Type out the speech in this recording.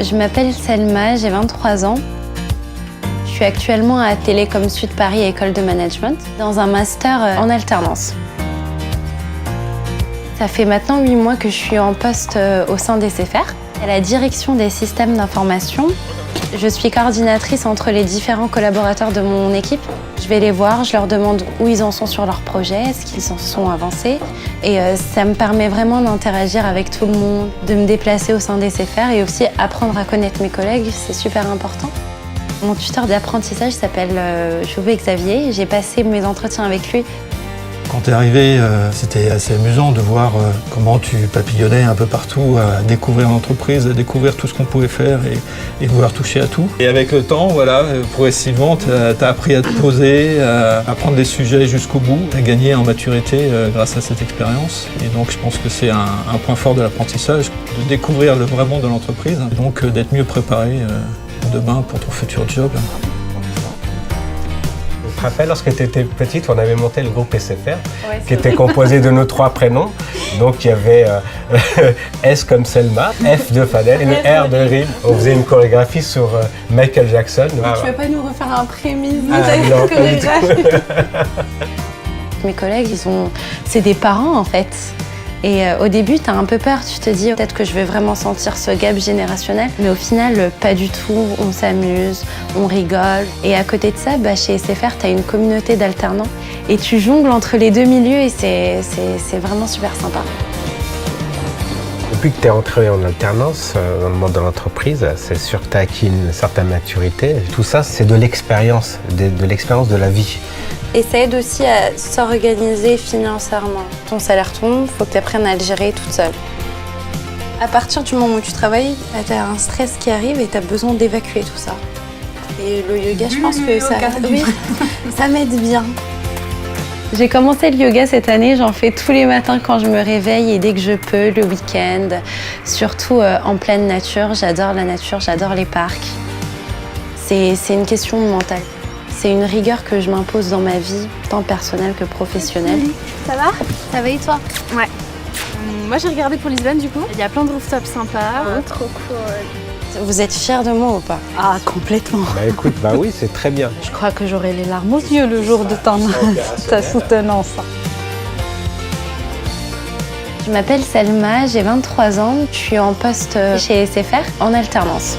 Je m'appelle Selma, j'ai 23 ans. Je suis actuellement à Télécom Sud Paris École de Management, dans un master en alternance. Ça fait maintenant 8 mois que je suis en poste au sein d'SFR, à la direction des systèmes d'information. Je suis coordinatrice entre les différents collaborateurs de mon équipe. Je vais les voir, je leur demande où ils en sont sur leur projet, est-ce qu'ils en sont avancés. Et ça me permet vraiment d'interagir avec tout le monde, de me déplacer au sein d'SFR et aussi apprendre à connaître mes collègues, c'est super important. Mon tuteur d'apprentissage s'appelle Jouvet Xavier. J'ai passé mes entretiens avec lui. Quand tu es arrivé, c'était assez amusant de voir comment tu papillonnais un peu partout, à découvrir l'entreprise, à découvrir tout ce qu'on pouvait faire et vouloir toucher à tout. Et avec le temps, voilà, progressivement, tu as appris à te poser, à prendre des sujets jusqu'au bout, à gagner en maturité grâce à cette expérience. Et donc je pense que c'est un point fort de l'apprentissage, de découvrir le vrai monde de l'entreprise, et donc d'être mieux préparé demain pour ton futur job. Je me rappelle, lorsque tu étais petite, on avait monté le groupe SFR, qui était composé de nos 3 prénoms. Donc il y avait S comme Selma, F de Fadel et le R de Rim. On faisait une chorégraphie sur Michael Jackson. Tu veux pas nous refaire un prémisse non, chorégraphie? Mes collègues, c'est des parents en fait. Et au début, tu as un peu peur, tu te dis peut-être que je vais vraiment sentir ce gap générationnel. Mais au final, pas du tout, on s'amuse, on rigole. Et à côté de ça, chez SFR, tu as une communauté d'alternants. Et tu jongles entre les deux milieux et c'est vraiment super sympa. Depuis que tu es entré en alternance dans le monde de l'entreprise, c'est sûr que tu as acquis une certaine maturité. Tout ça, c'est de l'expérience, de l'expérience de la vie. Et ça aide aussi à s'organiser financièrement. Ton salaire tombe, il faut que tu apprennes à le gérer toute seule. À partir du moment où tu travailles, tu as un stress qui arrive et tu as besoin d'évacuer tout ça. Et le yoga, je pense que ça m'aide bien. J'ai commencé le yoga cette année, j'en fais tous les matins quand je me réveille et dès que je peux, le week-end, surtout en pleine nature. J'adore la nature, j'adore les parcs. C'est une question mentale. C'est une rigueur que je m'impose dans ma vie, tant personnelle que professionnelle. Ça va? Ça va et toi? Ouais. Moi j'ai regardé pour Lisbonne du coup. Il y a plein de rooftops sympas. Trop cool. Vous êtes fiers de moi ou pas? Ah, complètement. Bah écoute, bah oui, c'est très bien. Je crois que j'aurai les larmes aux yeux le jour de ta soutenance. Je m'appelle Selma, j'ai 23 ans. Je suis en poste chez SFR en alternance.